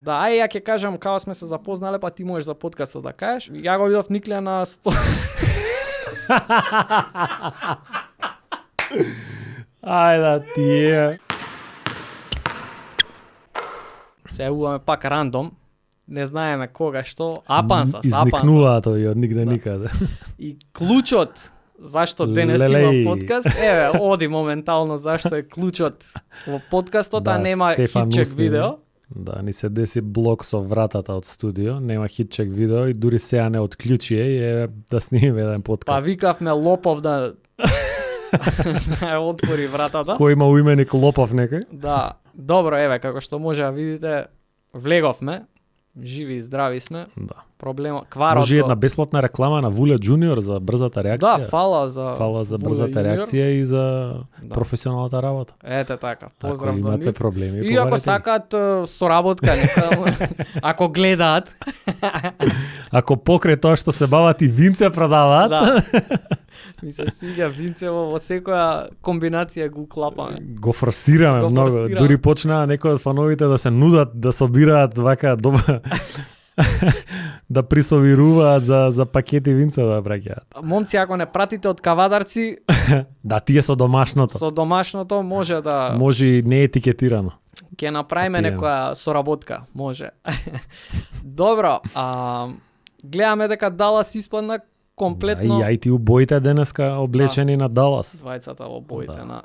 Да, ај ја ќе кажам како сме се запознале, па ти можеш за подкастот да кажеш. Ја го видов Никле на 100. Ајде тие. Се јавуваме пак рандом. Не знаеме кога што. Апансас. Изникнуваат овие од нигде никаде. И клучот зашто денес Лелеј. има подкаст, оди моментално зашто е клучот во подкастот, а нема Стефан хитчек Устин. видео. Да, ни се деси блок со вратата од студио, нема хитчек видео и дури сега не отклучи е да снимиме еден подкаст. Па викавме Лопов да да отвори вратата. Кој има уименик Лопов некој? Да, добро, како што може да видите, влеговме, живи и здрави сме. Да. Проблема, кварот Може го- една бесплатна реклама на Вуле Джуниор за брзата реакција. Да, фала за Фала за Вуле брзата Јуниор. реакција и за Да. професионалната работа. Ете така, поздрав Ако до имате нив. проблеми, И ако побарете ги. сакаат соработка, нека, ако гледаат, Ако покрај тоа што се бават и винце продаваат, да. Ми се свиѓа винцево во секоја комбинација го клапаме. го форсираме Го многу. форсираме. Дури почнаа некои од фановите да се нудат да собираат вака доба да присовируваат за пакети винца да браќаат. Момци, ако не пратите од кавадарци, Да, тие со домашното. со домашното може да Може и не етикетирано. ќе направиме Копирано. некоја соработка, може. Добро, гледаме дека Далас испадна комплетно Да, и ти убоите денеска облечени на Далас. двајцата во боите Да.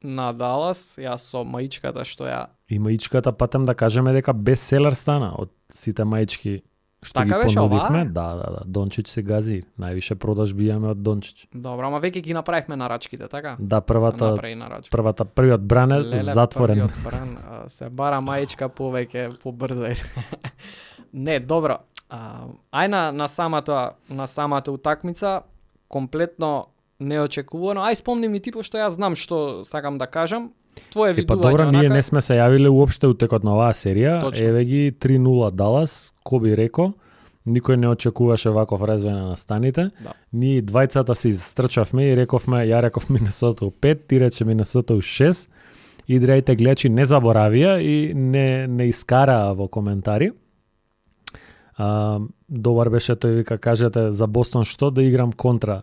на Далас, јас со маичката што ја И маичката патем да кажеме дека бестселер стана од сите маички што Така ги беше, понудивме. ова? Да. Дончич се гази. Највише продажби имаме од Дончич. добро, ама веќе ги направивме нарачките, така? Да, Се првата направи нарачка. првиот бран е Леле, затворен. првиот бран, се бара маичка повеќе, побрзај. Не, добро. Ај на самата утакмица, комплетно неочекувано. Ај спомни ми ти, пошто јас знам што сакам да кажам. Твое Па видување добро, ние онака, не сме се јавиле уопште утекот на оваа серија. Точно. Еве ги 3-0 Далас, ко би реко. Никој не очекуваше ваков развој на настаните. Да. Ние двајцата се изстрчавме и рековме, ја реков Минесота у 5, ти рече Минесота у 6. И драјте гледачи не заборавија и не искараа во коментари. Добар беше тој вика, кажете за Бостон што да играм контра.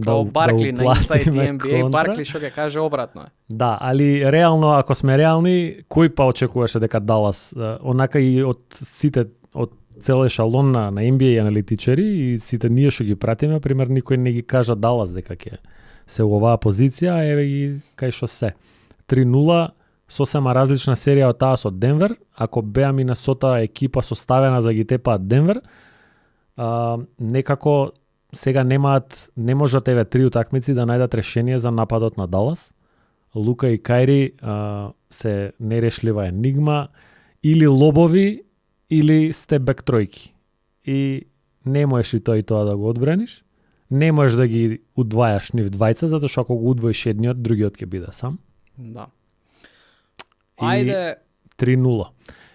Као Баркли на Inside уплатиме the NBA, контра. Баркли што ќе каже обратно е. Да, али реално, ако сме реални, кој па очекуваше дека Далас, онака и од сите, од цел ешалон на NBA аналитичари и сите ние што ги пратиме, пример, никој не ги кажа Далас дека ќе се у оваа позиција, а еве ги кај што се. 3-0, сосема различна серија од таа со Денвер, ако беа Минесота екипа составена за ги тепаат Денвер, некако сега не можат еве 3 утакмици да најдат решение за нападот на Далас. Лука и Кајри се нерешлива енигма, или лобови, или сте бек тројки. И не можеш и тоа да го одбраниш. Не можеш да ги удвајаш нив двајца, затоа што ако го удвоиш едниот, другиот ќе биде сам. Да. И Ајде, 3-0.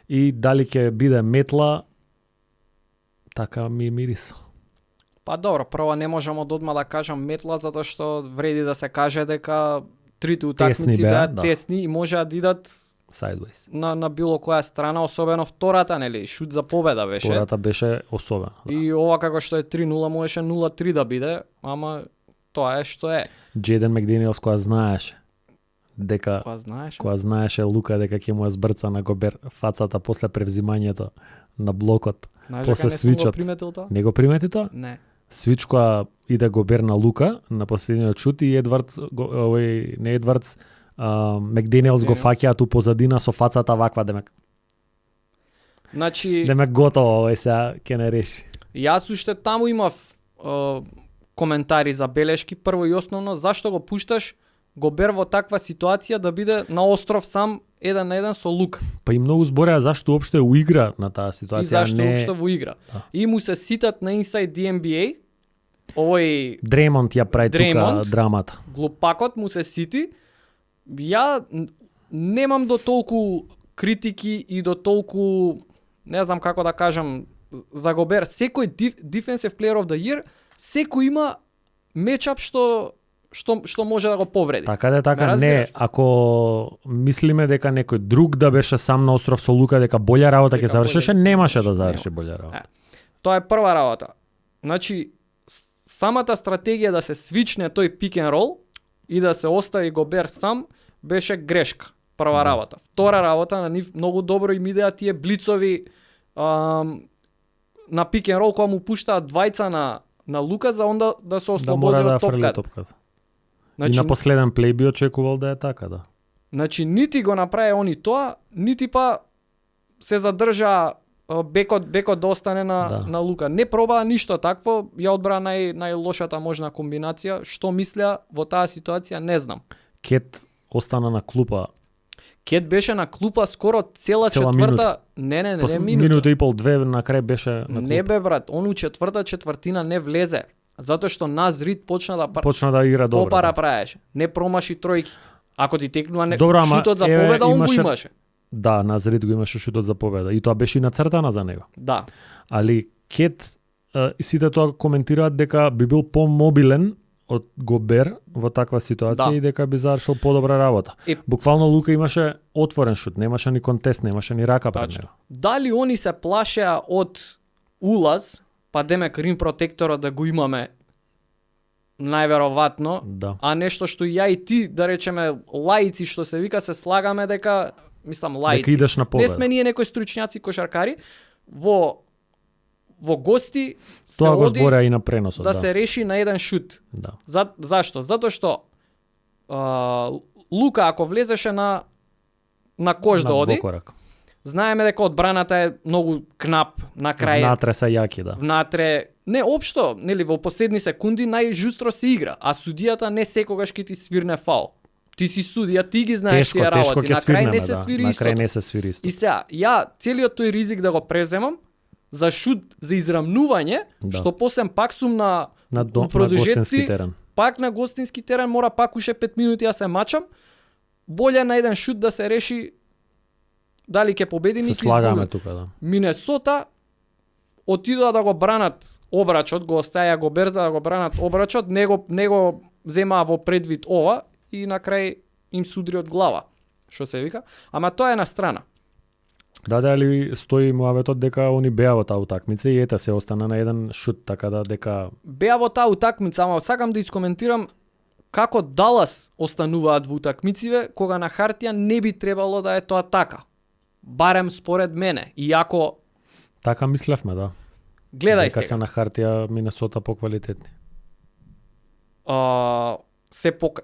И дали ќе биде метла, така ми мириса. па добро, прво не можам од одма да кажам метла, затоа што вреди да се каже дека трите утакмици беа, беа да. тесни и можеа да идат Sideways. на било која страна, особено втората, нели, шут за победа беше. Втората беше особена. Да. И ова како што е 3-0 можеше 0-3 да биде, ама тоа е што е. Джейден Макдениелс која знаеше дека Која знаеш? Лука дека ќе му ја збрца на Гобер фацата после превзимањето на блокот. Знаеш после дека не сум го свичот. приметил тоа? Не го примети тоа? Не. Свич која иде Гобер на Лука на последниот шут и Едвардс, не Едвардс, Макдениелс го Макдениелс. фаќаат ту позадина со фацата ваква, демек Значи, готово, овој сега ќе не реши. јас уште таму имав коментари за белешки, прво и основно, зашто го пушташ Гобер во таква ситуација да биде на остров сам 1-1 со Лука. Па и многу збореа зашто уопште уигра на таа ситуација. И зашто не... уште во игра. Да. И му се ситат на Inside the NBA, овој Дремонт ја прави тука Дремонт. драмата. глупакот му се сити. Ја немам до толку критики и до толку, не знам како да кажам, за Гобер. Секој Defensive Player of the Year, секој има мечап што што може да го повреди. Така да е, така Ме не, разбираш? ако мислиме дека некој друг да беше сам на остров со Лука, дека болја работа ќе Дека завршеше, боле- немаше да нема. заврши болја работа. Тоа е прва работа. Значи, самата стратегија да се свичне тој пик ен рол и да се остави Гобер сам беше грешка. Прва работа. Втора работа, на нив многу добро им идеа тие блицови на пик ен рол кога му пуштаат двајца на Лука за онда да се Да ослободи мора да од фрли топката. топката. Значи, И на последен плей би очекувал да е така, да. Значи, нити го направи они тоа, нити па се задржа бекот да остане на Лука. Не пробаа ништо такво, ја одбра најлошата можна комбинација. Што мисля во таа ситуација, не знам. Кет остана на клупа. Кет беше на клупа скоро цела четврта... Не Минута и пол, две, на крај беше на клупа. Не бе, брат, он у четврта четвртина не влезе. Затоа што Назрид почна да Почна да игра добро. попара Да. правеше. Не промаши тројки. Ако ти текнува Добро, ама, шутот за еве, победа, он го имаше- имаше. Да, Назрид го имаше шутот за победа. И тоа беше и нацртана за него. Да. Али Кет, и сите тоа коментираат дека би бил помобилен од Гобер во таква ситуација Да. и дека би завршил подобра работа. Буквално Лука имаше отворен шут, немаше ни контест, немаше ни рака пред Тачно. него. Дали они се плашеа од улаз, па демек рим протекторот да го имаме најверојатно, Да. а нешто што ја и ти, да речеме, лаици што се вика, се слагаме дека, мислам, лаици. Дека идеш на Не победа. сме ние некои стручњаци кошаркари, во гости се Тоа го оди збореа и на преносот, да се реши на еден шут. Да. Зашто? Затоа што Лука ако влезеше на кош да На оди, двокорак. знаеме дека одбраната е многу кнап на крај. Внатре се јаки, да. Внатре, не општо, нели во последни секунди најжустро се игра, а судијата не секогаш ќе ти свирне фаул. Ти си судија, ти ги знаеш Тешко, тие тешко работи, ќе на крај свирнеме, не се да. свири На истото. крај не се свири истото. И сега, ја целиот тој ризик да го преземам за шут за израмнување, Да. што посем пак сум на На у продолжетци, гостински терен. пак на гостински терен мора пак уште 5 минути да се мачам. Боле на еден шут да се реши дали ќе победим Се и ќе слагаме изгубиме. тука, да. Минесота отидоа да го бранат обрачот, го оставија го Берза да го бранат обрачот, не го земаа во предвид ова и на крај им судри од глава, што се вика. Ама тоа е на страна. Да, дали стои муаветот дека они беа во таа утакмица и ета се остана на еден шут, така да дека Беа во таа утакмица, ама сакам да искоментирам како Далас остануваат во утакмициве, кога на хартија не би требало да е тоа така. Барем според мене. Иако, така мислевме, да. гледај дека сега, се на хартија Минесота поквалитетни.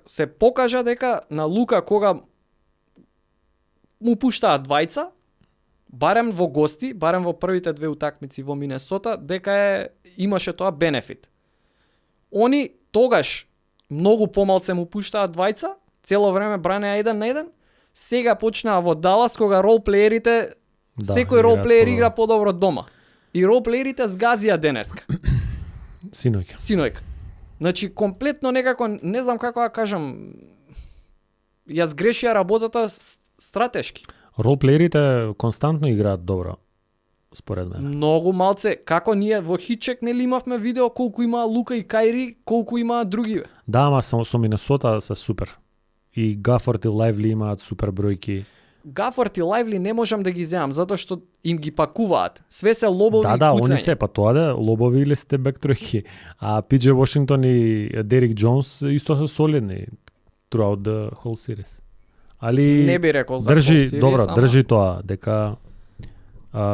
се покажа дека на Лука кога му пуштаат двајца, барем во гости, барем во првите две утакмици во Минесота, дека имаше тоа бенефит. Они тогаш многу помалце му пуштаат двајца, цело време бранеа 1 на 1, сега почнаа во Далас кога ролплеерите, Да, секој играат ролплеер подобро. игра подобро дома. И ролплеерите згазија денеска. Синоќа. Синојка. Значи, комплетно некако, не знам како да кажам, ја сгрешија работата стратешки. Ролплеерите константно играат добро, според мене. Многу малце, како ние во Хитчек нели имавме видео колку има Лука и Кајри, колку има други. Да, ама со Минесота се супер. И Гафорд и Лайвли имаат супер бројки. Гафорд и Лайвли не можам да ги земам, затоа што им ги пакуваат. Све се лобови Да, и да, куцање. они се, па тоа да, лобови или сте бек тројки. А Пиџе Вашингтон и Дерик Джонс исто се солидни throughout the whole series. Али Не би рекол за држи, whole series, добро, ама- држи тоа, дека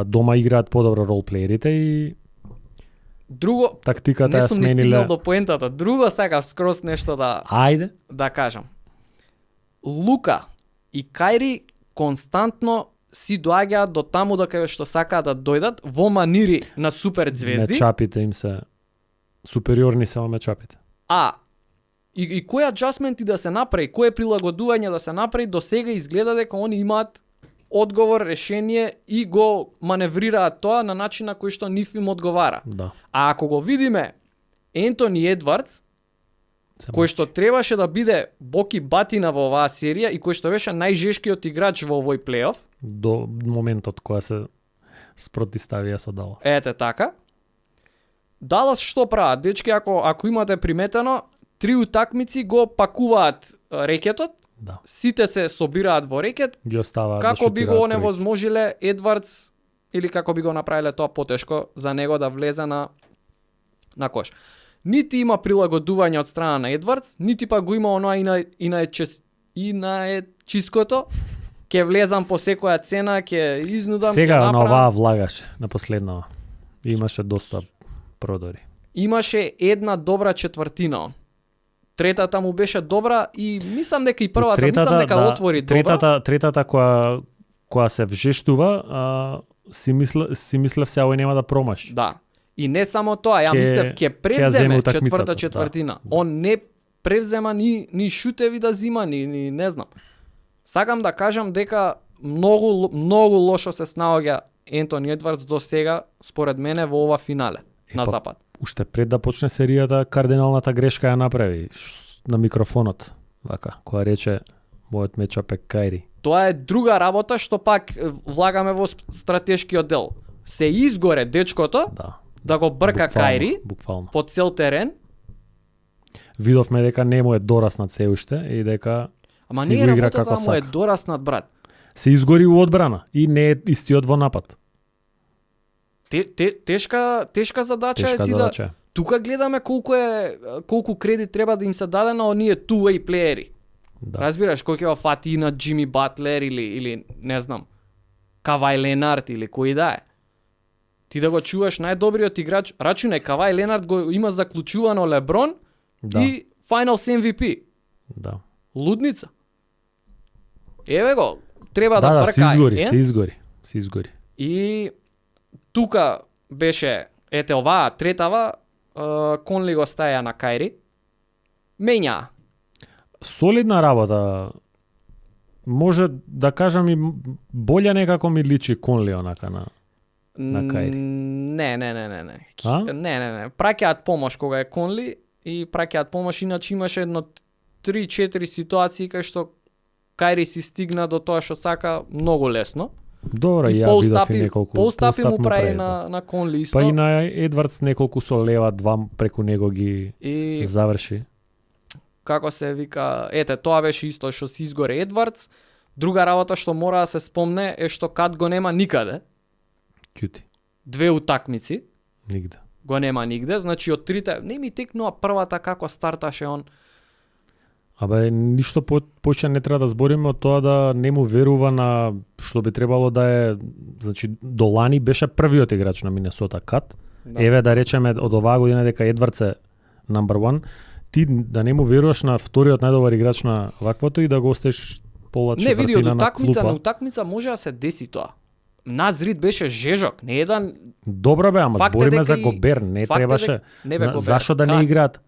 дома играат подобро ролплеерите и Друго, тактиката не ја сум ни стигнал смениле. до поентата. Друго сакав скроз нешто Ајде. да кажам. Лука и Кајри константно си доаѓаат до таму до кај што сакаат да дојдат во манири на супер звезди, Мечапите им се супериорни се во мечапите. а и кој аџасменти да се направи, кое прилагодување да се направи, до сега изгледа дека они имаат одговор, решение и го маневрираат тоа на начин на кој што нив им одговара. Да. А ако го видиме Ентони Едвардс, Се кој што требаше да биде боки батина во оваа серија и кој што беше најжешкиот играч во овој плейоф, до моментот кога се спротиставија со Далас. ете така. Далас што прават? Дечки, ако имате приметено, 3 утакмици го пакуваат рекетот, Да. сите се собираат во рекет, Ги оставаат како би го шутираат оневозможиле Едвардс или како би го направиле тоа потешко за него да влезе на кош. Нити има прилагодување од страна на Едвардс, нити па го има оноа и на чиското. Ке влезам по секоја цена, ке изнудам, Сега ке на направам. оваа влагаше, на последнава. Имаше доста продори. Имаше една добра четвртина. Третата му беше добра и мислам дека и првата, мислам дека отвори добра. Третата која се вжештува, си мислев се овој нема да промаши. Да. И не само тоа, ја Ке- мислев ке ке ја превземе земе утакмицата, четврта да. четвртина. Он не превзема ни шутеви да зима, ни не знам. Сакам да кажам дека многу лошо се снаоѓа Ентони Едвардс до сега, според мене, во ова финале на па, запад. Уште пред да почне серијата, кардиналната грешка ја направи на микрофонот, вака, која рече мојот мечап е Кајри. Тоа е друга работа што пак влагаме во стратешкиот дел. Се изгоре дечкото да го брка Кајри Буквално. по цел терен. Видовме дека не му е дораснат се уште и дека Ама си не го е игра работата како му е сака. дораснат, брат. Се изгори у одбрана и не е истиот во напад. Тешка задача Тешка е ти задача. да... Тука гледаме колку кредит треба да им се даде на оние two-way плеери. Да. Разбираш, кој ќе го фати на Джими Батлер или не знам, Кавај Ленард или кој да е. Ти да го чуваш најдобриот играч, рачунај Кавај Ленард го има заклучувано Леброн Да. и Finals MVP. Да. Лудница. Еве го, треба да Да, брка. се изгори. И тука беше, ете оваа третава, Конли го стаја на Кајри. Мења. Солидна работа. Може да кажам и болја некако ми личи Конли онака на Кајри. Не. А? Не. Праќаат помош кога е Конли и праќаат помош, иначе имаше едно 3-4 ситуации кај што Кајри си стигна до тоа што сака многу лесно. Добро, И ја видов и неколку. полстапи му прави да. на Конли исто. Па и на Едвардс неколку со лева, два преку него ги И заврши. како се вика, ете, тоа беше исто што се изгоре Едвардс. Друга работа што мора да се спомне е што Кат го нема никаде. Кјути. 2 утакмици Нигде. го нема нигде, значи од трите, не ми текнува првата како старташе он. Абе, ништо поќе не треба да збориме од тоа да не му верува на што би требало да е, значи до лани беше првиот играч на Минесота Кат. Да. Еве да речеме од оваа година дека Едвардс е number one, ти да не му веруваш на вториот најдобар играч на ваквото и да го оставиш пола Не, види, од четвртина на утакмица на клупа. утакмица може да се деси тоа. Назрид беше жежок, не еден. Добро бе, ама Факт е збориме дека за и- Гобер, не факт е требаше. дека- не бе, Гобер, Зашо да не Кат. играат?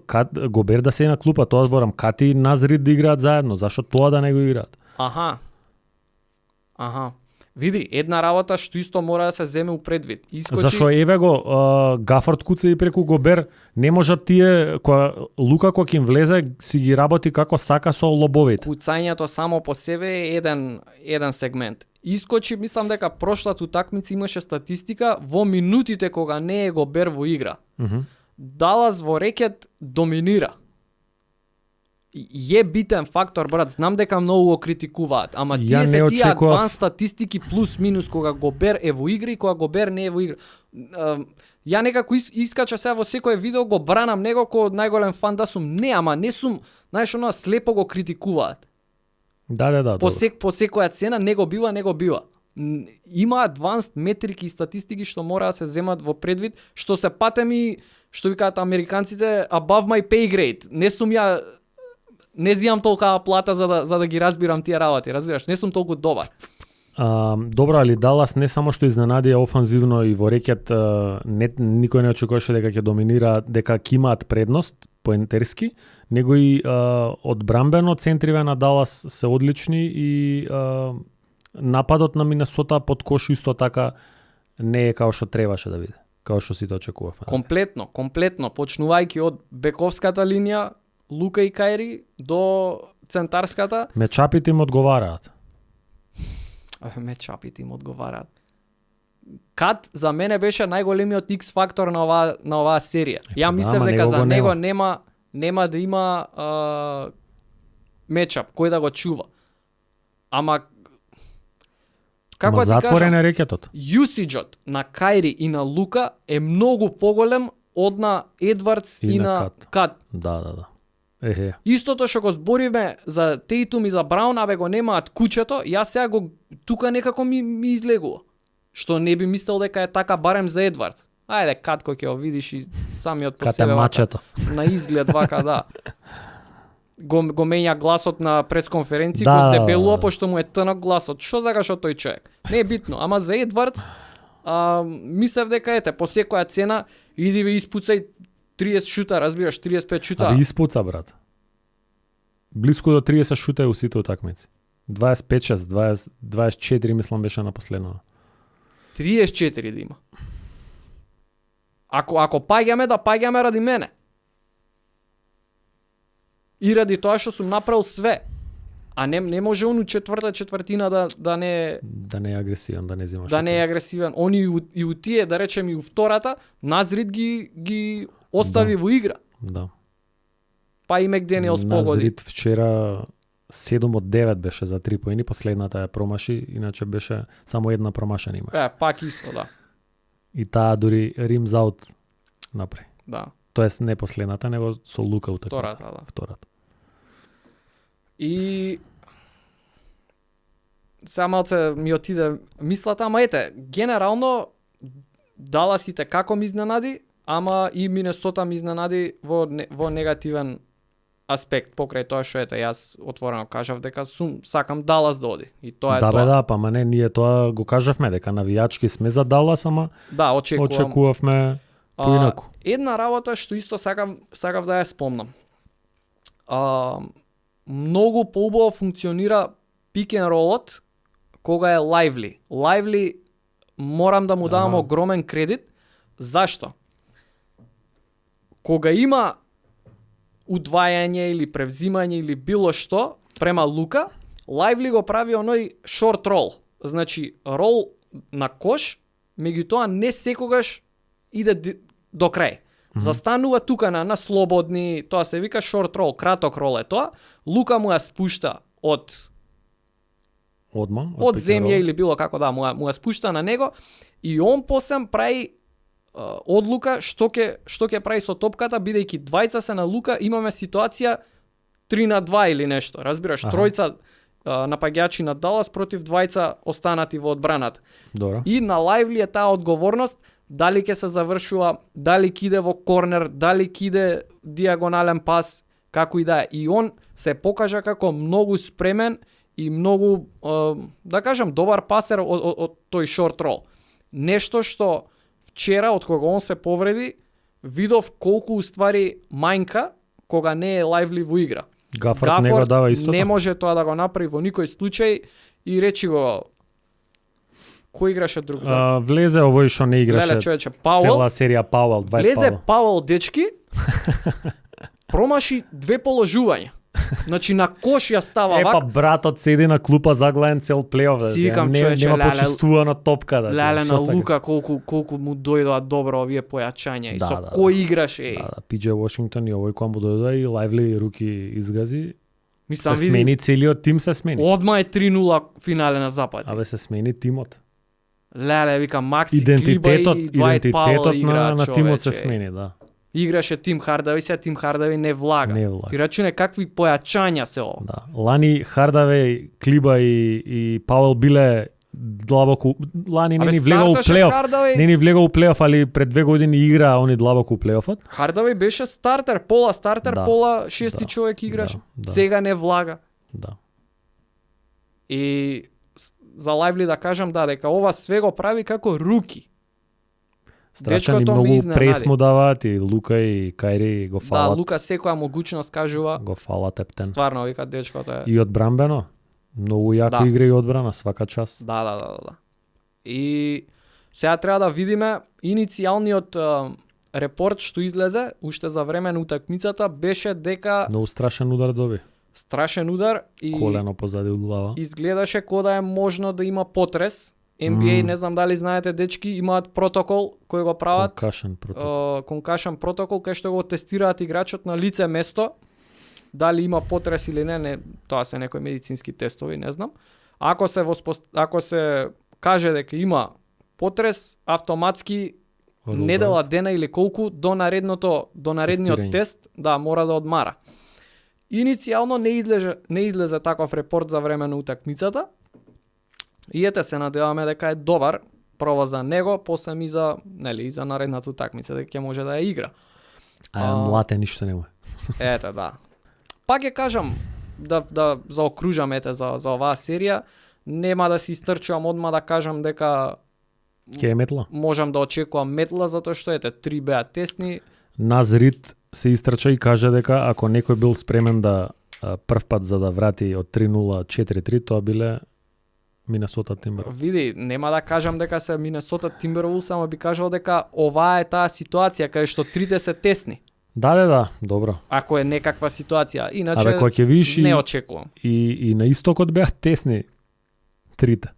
Кат Гобер да се на клупа, тоа зборам. Кати и Назрид да играат заедно, зашо тоа да не го играат? Аха. Види, една работа што исто мора да се земе у предвид. Зашо еве го Гафорд куца и преку Гобер, не можат тие Лука кога ќе им влезе си ги работи како сака со лобовите. Куцањето само по себе е еден сегмент. Искочи, мислам дека прошлата утакмица имаше статистика во минутите кога не е Гобер во игра. Далас во рекет доминира. Е битен фактор, брат, знам дека многу го критикуваат, ама Ја тие не се тие очекував. адванс статистики плюс минус кога Гобер е во игра и кога Гобер не е во игра. Ја некако искача сега во секое видео го бранам него кој најголем фан да сум. Не, ама не сум, знаеш, оно слепо го критикуваат. Да. По секоја цена не го бива. Има адванс метрики и статистики што мора да се земат во предвид, што се патеми, што викаат американците, above my pay grade. Не зијам толкава плата за да ги разбирам тие работи, разбираш? Не сум толку добар. Добро, али Далас не само што изненади офанзивно и во рекет, никој не очекуваше дека ќе доминира, дека ќе имаат предност поентерски, него и одбрамбено центриве на Далас се одлични и нападот на Минесота под кош исто така не е као што требаше да биде, као што сите очекувавме. Комплетно, почнувајќи од бековската линија, Лука и Кајри, до центарската. Мечапите им одговараат. Мечапите им одговараат. Кат за мене беше најголемиот X фактор на оваа серија. Ја мислев дека за него нема да има мечап кој да го чува. Ама како Ама да ти затворен кажам, е рекетот. usage-от на Кајри и на Лука е многу поголем од на Едвардс и, на Кат. Да. Ехе. Истото што го збориме за Тейтум и за Браун, абе го немаат кучето, јас сега го тука некако ми излегува. Што не би мислел дека е така барем за Едвардс. Ајде, Кат кој ќе го видиш и самиот по Кате себе мачето. на изглед вака, да. Го менја гласот на пресконференција, Да, го да, здебелува да. пошто му е тнок гласот. Што загашо тој човек? Не е битно, ама за Едвардс мислев дека ете по секоја цена иди ви испуцај 30 шута, разбираш, 35 шута. Аби испуца, брат. Блиску до 30 шута е у сите утакмици. 25-6, 24 мислам беше на последно. 34 да има. Ако паѓаме, да паѓаме ради мене. И ради тоа што сум направил све. А не може он у четвртина да не е агресивен, да не земаш. да не е агресивен. Он и у тие, да речем и у втората, Назрид ги остави во игра. Да. Па и Мекдениелс погоди. Назрид вчера 7 од 9 беше за 3 поени, последната ја промаши, иначе беше само една промашена имаш. Пак исто, да. И таа дури Римс аут направи. Да. Тоест не последната, него со Лука утакмица. Втората, да. Втората. И сега малце ми отиде мислата, ама ете, генерално Даласите како ми изненади, ама и Минесота ми изненади во негативен аспект, покрај тоа што ете, јас отворено кажав дека сакам Далас да оди. И тоа е Да, тоа. бе, да, па ма не, ние тоа го кажавме дека навијачки сме за Далас, ама Да, очекувавме поинаку. Една работа што исто сакав да ја спомнам. Многу поубаво функционира пик ен ролот кога е Lively. Lively морам да му давам огромен кредит. Зашто? Кога има удвајање или превзимање или било што према Лука, Lively го прави оној шорт рол. Значи, рол на кош, меѓутоа не секогаш иде до крај. Застанува тука на слободни, тоа се вика шорт рол, краток рол е тоа. Лука му ја спушта од земја или било како да му ја спушта на него и он посем прави одлука што ќе прави со топката, бидејќи двајца се на Лука, имаме ситуација 3-2 или нешто, разбираш, тројца напаѓачи на Далас против двајца останати во одбраната. Добро. И на Lively е таа одговорност дали ќе се завршува, дали ќе иде во корнер, дали ќе иде диагонален пас, како и да е. И он се покажа како многу спремен и многу, да кажам, добар пасер од тој шорт рол. Нешто што вчера, од кога он се повреди, видов колку уствари мајнка кога не е Lively во игра. Гафорд не го дава истото. Не може тоа да го направи во никој случај и речи го кој играше друг за? Влезе овој што не играше. Леле, човече, Пауел. Цела серија Пауел, Влезе Пауел, дечки, промаши 2 положувања. Значи на кош ја става вак. Па братот седи на клупа загледен цел плейоф. Сикам, човече, нема почувствувана топка да. Леле на Лука колку му дојдоа добро овие појачања и со кој играше. Да, Пиџе Вашингтон и овој кој му дојдоа и Lively руки изгази. Мислам, се смени, целиот тим се смени. Одма е 3-0 финале на запад. Абе се смени тимот. Леле, вика Макси Клиба и Двајт Пауел игра, на тимот се смени, да. Играше Тим Хардавеј, сега Тим Хардавеј не влага. Ти рачуне какви појачања се ово. Да. Лани Хардавеј, Клиба и Пауел биле длабоко. Лани не ни влегал у плейоф. Не ни влегал у плейоф, али пред 2 години игра они длабоко у плейофот. Хардавеј беше стартер, пола стартер, пола шести човек играше. Сега не влага. Да. И за Lively да кажам дека ова све го прави како руки. Страшен и многу прес му даваат и Лука и Кајри го фалат. Да, Лука секоја могуćност кажува. Го фалат ептен. Стварно вика дечкото е. И одбранбено. Многу јако игра и одбрана свака час. Да. И сега треба да видиме иницијалниот репорт што излезе уште за време на утакмицата беше дека многу страшен удар доби. Страшен удар и колено позади од глава. Изгледаше кога да е можно да има потрес NBA, не знам дали знаете, дечки, имаат протокол кој го прават. Concussion протокол. Concussion протокол, кај што го тестираат играчот на лице место, дали има потрес или не, тоа се некои медицински тестови, не знам. Ако се каже дека има потрес, автоматски недела дена или колку до наредниот Тестирање. тест, да, мора да одмара. Иницијално не излезе таков репорт за време на утакмицата. И ете се надеваме дека е добар, прво за него, после и за наредната утакмица дека ќе може да ја игра. Млате ништо нема. Ете, да. Пак ќе кажам да заокружам за оваа серија, нема да се истрчувам одма да кажам дека Ке е метла. можам да очекувам метла затоа што ете 3 беа тесни. Назрит се истрча и каже дека ако некој бил спремен да прв пат за да врати од 3-0 4-3, тоа биле Минесота Тимберволвс. Види, нема да кажам дека се Минесота Тимберволвс, само би кажал дека оваа е таа ситуација кај што трите се тесни. Да, добро. Ако е некаква ситуација, иначе Абе, кога ќе видиш не очекувам. и на истокот беа тесни трите.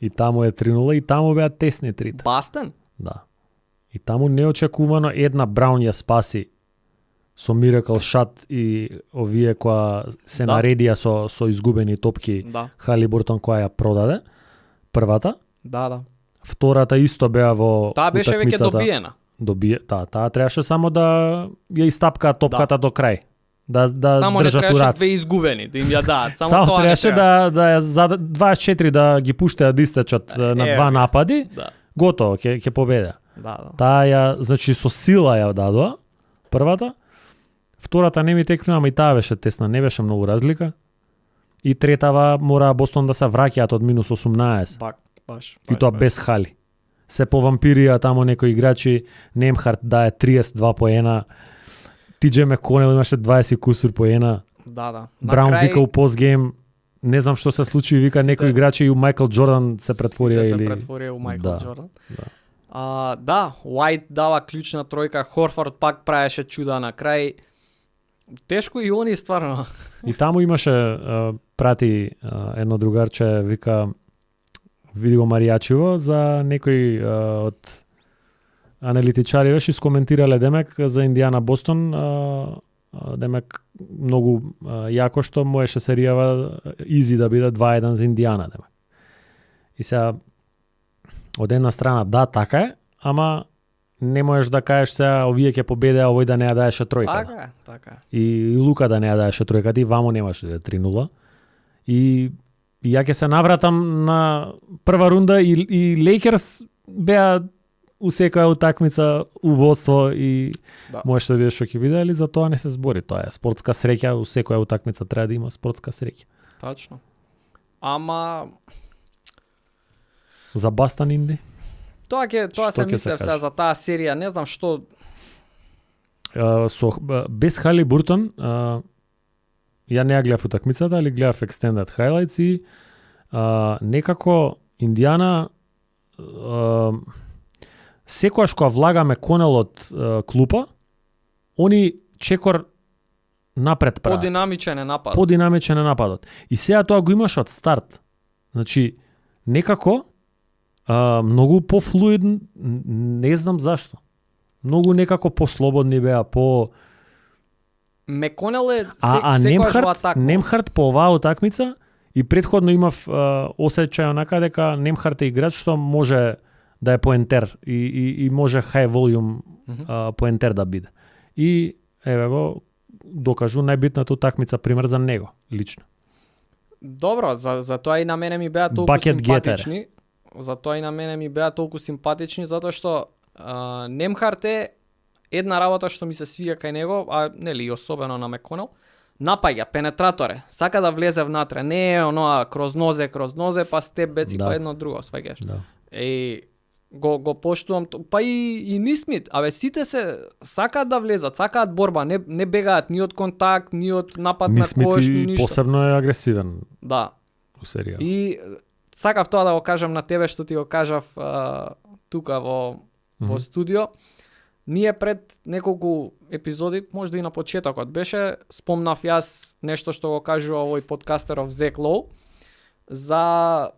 И таму е 3-0 и таму беа тесни трите. Бастен? Да. И таму неочекувано една Браун ја спаси со Miracle Shot и овие која се Да. наредија со изгубени топки Да. Халибуртон која ја продаде. Првата. Да. Втората исто беа во Таа беше веќе утакмицата. добиена. Таа требаше само да ја истапкаат топката до крај. Да Само не држат требаше ураци. две изгубени, да им ја дадат. Само Само тоа не требаше требаше. да ја за 24 да ги пуштеа да истечат на Еве два ги. напади. Да. Готово, ќе победеа. Да. Таа ја, значи со сила ја дадоа, првата. Втората не ми текнува, ама и таа беше тесна, не беше многу разлика. И третава мора Бостон да се враќаат од минус 18. Баш. И тоа без хали. Се повампирија таму некои играчи, Немхарт дае 32 поена, Тиджей Меконел имаше 20 кусур поена, Да. На Браун крај вика у постгейм, не знам што се случи, вика Сите- некои играчи и у Майкл Джордан се претворија сите или... се претворија у Майкл Да, Джордан. да. Да, Уайт дава клучна тројка, Хорфорд пак правеше чуда на крај. Тешко и они стварно. И таму имаше, прати едно другарче, вика, види го Маријачиво, за некој од аналитичари беше искоментирале демек за Индијана Бостон, демек многу јако што можеше серијава изи да биде 2-1 за Индијана демек. И сега од една страна да, така е, ама не можеш да кажеш сега овие ќе победеа, овој да не ја даеше тројка. Така е. И Лука да не ја даеше тројката и вамо немаше да е 3-0. И ја ќе се навратам на прва рунда и Лейкерс беа у секоја утакмица у водство и Да. можеш да видиш што ќе биде, али за тоа не се збори. Тоа е спортска среќа, у секоја утакмица треба да има спортска среќа. Точно. Ама За Бастан Инди, тоа Што се ќе се мислев сега каже? за таа серија, не знам што без Хали Буртон, ја не ја гледав утакмицата, али гледав extended highlights и некако Индијана секојаш кога влагаме Конел од клупа, они чекор напред прават. подинамичен е напад. Подинамичен е нападот. И сега тоа го имаш од старт. Значи, некако многу пофлуиден, не знам зашто. Многу некако послободни беа, Меконел е А секојаш во атака. Немхарт по оваа утакмица и претходно имав осеќај онака дека Немхарт е играч што може да е поентер и може high volume поентер да биде. И еве го докажу најбитната утакмица пример за него лично. Добро, за тоа и на мене ми беа толку Bucket getter. симпатични. За тоа и на мене ми беа толку симпатични затоа што Немхарт е една работа што ми се свига кај него, а нели и особено на Меконел, напаѓа, пенетратор е, сака да влезе внатре, не е оноа кроз нозе, па степ беци, Да. па едно друго, сваѓаш. Да. Го поштувам, па и Нисмит, абе сите се сакаат да влезат, сакаат борба, не бегаат ни од контакт, ни од напад на Нисмит кош, ни и ништо. посебно е агресивен Да. у серија. И сакав тоа да го кажам на тебе што ти го кажав тука во студио. Ние пред неколку епизоди, можда и на почетокот беше, спомнав јас нешто што го кажува овој подкастеров Зек Лоу за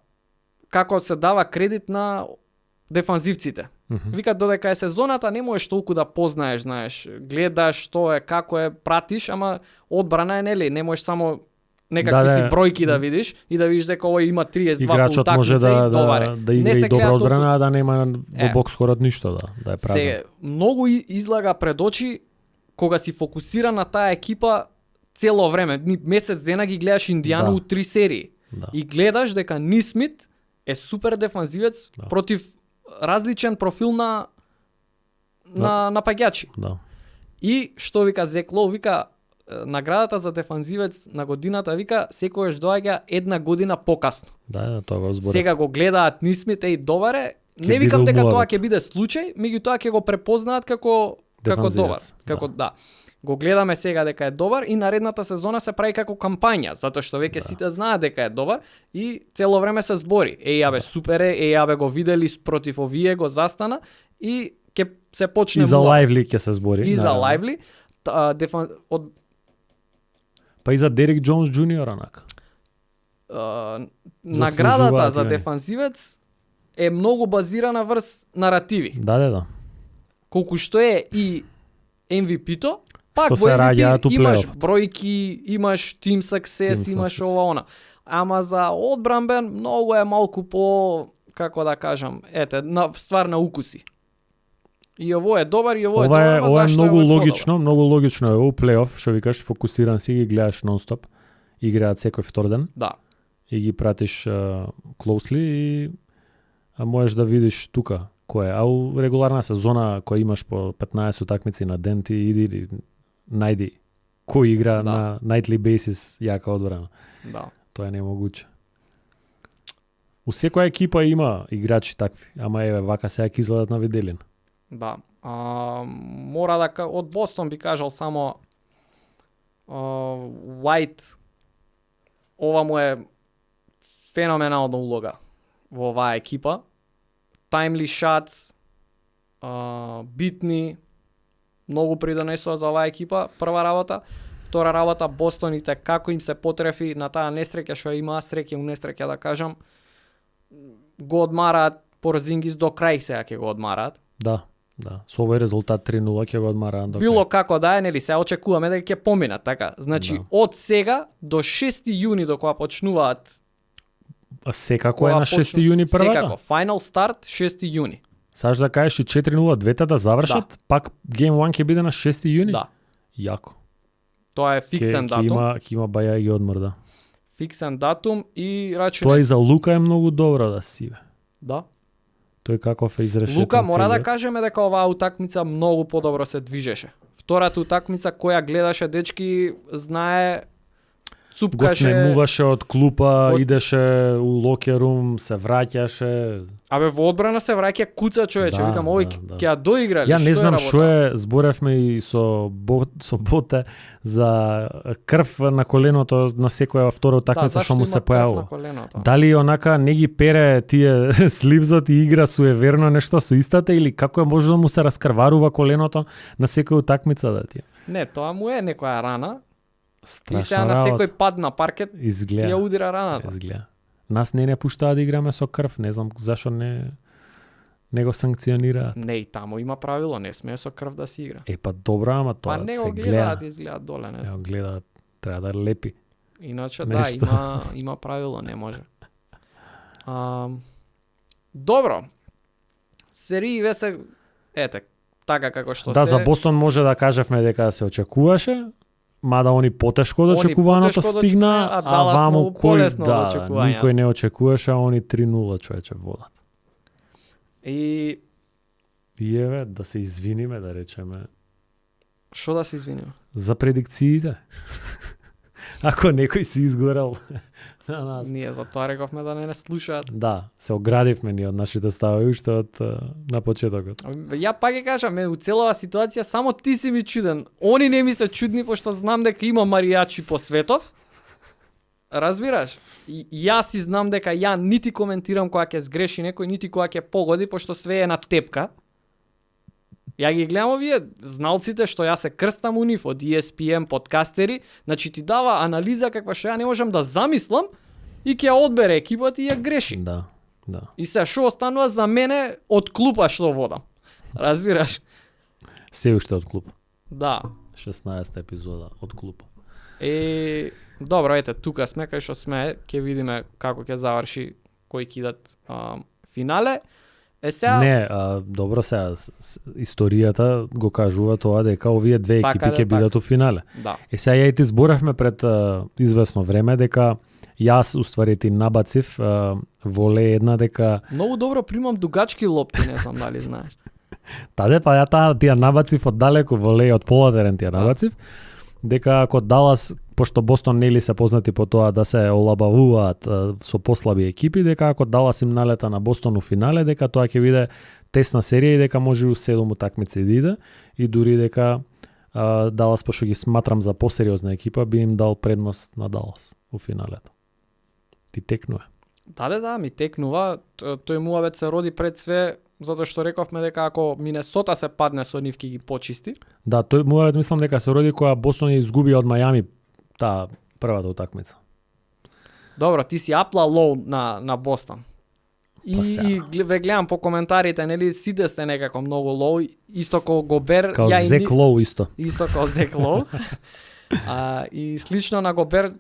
како се дава кредит на дефанзивците. Вика, додека е сезоната, не можеш толку да познаеш, знаеш, гледаш што е, како е, пратиш, ама одбрана е, нели, не можеш само некакви си бројки да видиш и да видиш дека овој има 32 играчот по може утакмица и добар е. да игра и добра одбрана, а да нема во бокс скоро ништо да е празен. Се многу излага пред очи кога си фокусира на таа екипа цело време. Месец дена ги гледаш Индијана у 3 серии. Да. И гледаш дека Нисмит е супер дефанзивец против различен профил на напаѓачи. Да. И што вика Зек Лоу, вика наградата за дефанзивец на годината, вика секогаш доаѓа една година покасно. Да, тоа го зборев. Сега го гледаат Нисмит и добар е. Не викам дека тоа ќе биде случај, меѓутоа ќе го препознаат како добар. Како да. Го гледаме сега дека е добар и наредната сезона се прави како кампања, затоа што веќе сите знаат дека е добар и цело време се збори. Абе супер е, абе го видели против овие, го застана и ќе се почне и за Лајвли ќе се збори. И за Лајвли. Па и за Дерек Джонс Джуниор онака. Наградата за дефанзивец е многу базирана врз наративи. Да. Колку што е и MVP-то, пак што во MVP имаш плейоф. бројки, имаш team success, имаш ова она. Ама за одбранбен многу е малку по, како да кажам, на ствар на укуси. И ово е добар, и ово е добар, ама зашто многу е логично, многу логично е во плейоф, што викаш, фокусиран си, ги гледаш нон-стоп, играат секој втор ден. Да. И ги пратиш closely и можеш да видиш тука кој е. А у регуларна сезона кој имаш по 15 утакмици на ден, ти иди најди кој игра на nightly basis јака одбрана. Да. Тоа е немогуче. У секоја екипа има играчи такви, ама еве вака сега ќе изгледат на виделин. Да. Мора да од Бостон би кажал само White. Ова му е феноменална улога во оваа екипа. Timely shots, битни, многу придонесува за оваа екипа, прва работа. Втора работа, Бостоните, како им се потрефи на таа несреќа што има, среќа у несреќа да кажам, го одмараат Порзингис до крај сега ќе го одмараат. Да. Со овој резултат 3-0 ќе го одмараат до крај. Било како да е, нели, се очекуваме дека ќе поминат, така. Значи, од сега до 6 јуни до кога почнуваат. Секако е на 6 јуни првата? Секако. Final start 6 јуни. Саш да кажеш и 4-0 двете да завршат, пак Game 1 ќе биде на 6 јуни? Да. Јако. Тоа е фиксен датум. Ќе има баја и одмор, да. Фиксен датум и рачуне. Тоа и за Лука е многу добро да си бе. Да. Тој каков е изрешетен. Лука мора да кажеме дека оваа утакмица многу подобро се движеше. Втората утакмица која гледаше дечки знае цупкаше. Го снемуваше од клупа, идеше у локерум, се враќаше. Абе во одбрана се враќа куца човече, викам овој ќе ја доиграли. Ја не знам што е, зборевме и со Боте за крв на коленото на секоја втора утакмица што му се појавува. Дали онака не ги пере тие сливзот и игра суеверно нешто со истата или како е може да му се раскрварува коленото на секоја утакмица да ти? Не, тоа му е некоја рана. Страшна и сега на секој пад на паркет изгледа, ја удира раната. Изгледа. Нас не пуштаат да играме со крв, не знам зашо не го санкционираат. Не, и таму има правило, не смее со крв да си игра. Па добро, ама тоа не се го гледаат, изгледа доле, не знам. Гледаат, треба да лепи. Иначе нешто. Да, има правило, не може. Добро. Серии се така како што да, се. за Бостон може да кажевме дека се очекуваше, мада они потешко до очекуваното стигна, а ваму кој никој не очекуваше, а они 3-0 човече водат. И еве да се извиниме, да речеме. Што да се извиниме? За предикциите. Ако некој си изгорел на нас. Ние за тоа рековме да не слушаат. Да, се оградивме ние од нашите ставови уште од на почетокот. Ја пак ќе кажам, у целава ситуација само ти си ми чуден. Они не ми се чудни пошто знам дека има маријачи по светов. Разбираш? Јас си знам дека ја нити коментирам кога ќе сгреши некој, нити кога ќе погоди, пошто све е на тепка. Ја ги гледам овие зналците што ја се крстам у нив од ESPN подкастери, значи ти дава анализа каква што ја не можам да замислам и ќе одбере екипата и ја греши. Да. Да. И се што останува за мене од клупа што водам. Разбираш? Се уште од клуб. Да. 16 епизода од клуб. Добро, ете, тука сме, кај што сме, ќе видиме како ќе заврши кои кидат финале. Сега... Не, добро сега, историјата го кажува тоа дека овие две екипи ќе бидат у финале. Да. Сега ја и ти зборавме пред известно време дека јас уствари ти набацив воле една дека... Многу добро примам дугачки лопти, не знам дали знаеш. Таде па ја ти ја набацив од далеку воле од пола терен ти ја набацив. Дека ако Далас, пошто Бостон нели се познати по тоа да се олабавуваат со послаби екипи, дека ако Далас им налета на Бостон у финале, дека тоа ќе биде тесна серија и дека може у 7 утакмици да иде и дури дека Далас, пошто ги сматрам за посериозна екипа, би им дал предност на Далас у финалето. Ти текнува. Да, ми текнува. Тој муавет се роди пред све, затоа што рековме дека ако Минесота се падне со нив ќе ги почисти. Да, тој муавет мислам дека се роди кога Бостон ја изгуби од Мајами таа првата утакмица. Добро, ти си апла лоу на Бостон. И ве гледам по коментарите, нели сите сте некако многу лоу, исто како Гобер, Као Зек Лоу исто. Исто како Зек Лоу. И слично на Гобер,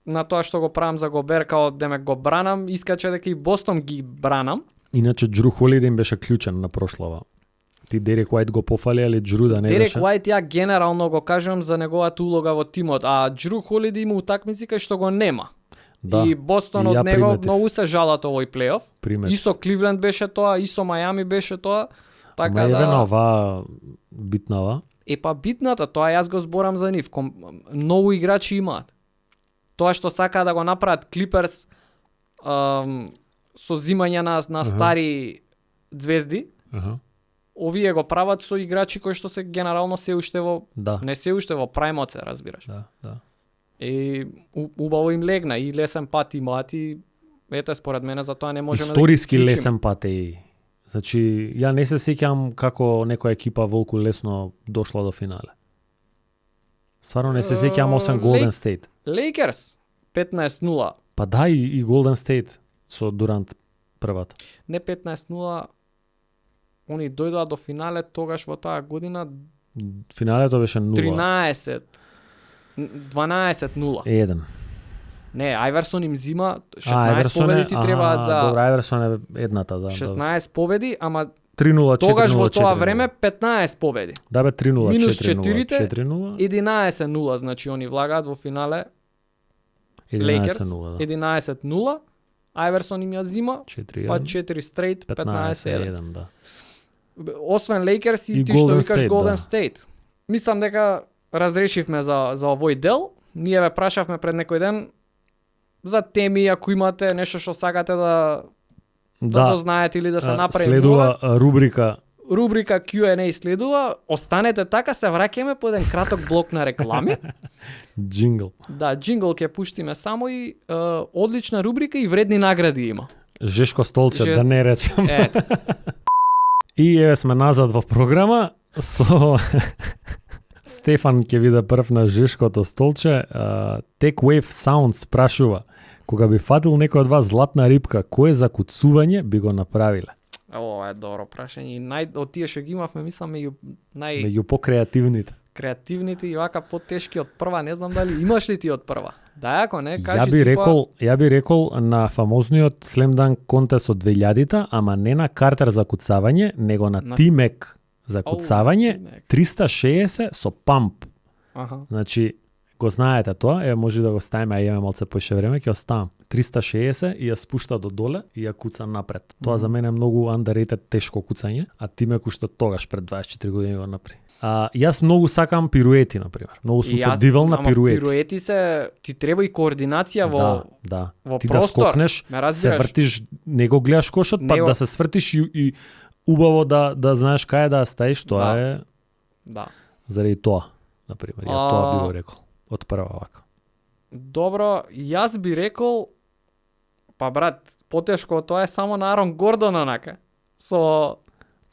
на тоа што го правам за Гобер, као демек го бранам, искаче дека и Бостон ги бранам. Иначе Џру Холидей беше клучен на прошлава. Ти Дерек Уајт го пофали, али Џру да не Дерек беше? Уајт ја генерално го кажам за неговата улога во тимот, а Џру Холидей има утакмици кај што го нема. Да. И Бостон И од ја него приметив. многу се жалат овој плейоф. Приметив. И со Кливленд беше тоа, и со Мајами беше тоа. Така Ама да... на оваа битнава. Па битната, тоа јас го зборам за нив. Многу играчи имаат. Тоа што сакаат да го направат Клиперс со зимање на стари звезди, овие го прават со играчи кои што се генерално се уште во не се уште во прајмот се, разбираш. Да. И убаво им легна и лесен пат имаат и ете според мене за тоа не можеме историски да ги лесен пат е. Значи, ја не се сеќам како некоја екипа волку лесно дошла до финале. Стварно не се сеќам освен Голден Стейт. Лейкерс 15-0. Па да, и Голден Стейт со Дурант првата. Не 15-0. Они дојдоа до финале тогаш во таа година. Финалето беше 0. 13. 12-0. 1. Не, Ајверсон им зима 16 победи ти требаат за... Добро, Ајверсон е едната, да. 16 победи, ама 3-0, 4-0, тогаш во тоа 4-0. време 15 победи. Да бе, 3-0, Минус 4-0, 4-0, 11-0, значи они влагаат во финале. 11-0, да. 11-0, Ајверсон им ја зима, 4-1, па 4 стрейт, 15-1. да. Освен Лейкерс и ти Golden што викаш State, Голден да. Стейт. Мислам дека разрешивме за овој дел. Ние ве прашавме пред некој ден за теми, ако имате нешто што сакате да дознаете или да се направи. Следува рубрика Q&A следува. Останете така, се враќаме по еден краток блок на реклами. Джингл. Да, джингл ќе пуштиме само и одлична рубрика и вредни награди има. Жешко столче, да не речем. И еве сме назад во програма со Стефан ќе биде прв на Жешкото столче. Tech Wave Sounds прашува: кога би фатил некој од вас златна рибка, кое закуцување би го направиле? Ова е добро прашање. Од тие што ги имавме, мислам меѓу покреативните. Креативните и вака потешки од прва, не знам дали имаш ли ти од прва. Да, ако не, кажи Ја би рекол на фамозниот Slam Dunk контест од 2000-та, ама не на Картер за куцавање, него на Тимек за куцавање, 360 со памп. Значи, го знаете тоа, може да го ставиме, а имаме малце поише време, ќе оставам. 360 и ја спушта до доле и ја куца напред. Тоа за мене е многу underrated тешко куцање, а Тимек уште тогаш пред 24 години го направи. Јас многу сакам пируети, например. Многу сум се дивел на пируети. Пируети ти треба и координација во Ти простор. Да скокнеш, се вртиш, не го гледаш кошот, па да се свртиш и убаво да знаеш кај да стаиш, тоа е. Да. Заради тоа, например, ја тоа би го рекол од прва вака. Добро, јас би рекол, па брат, потешко тоа е само на Арон Гордон онака. Со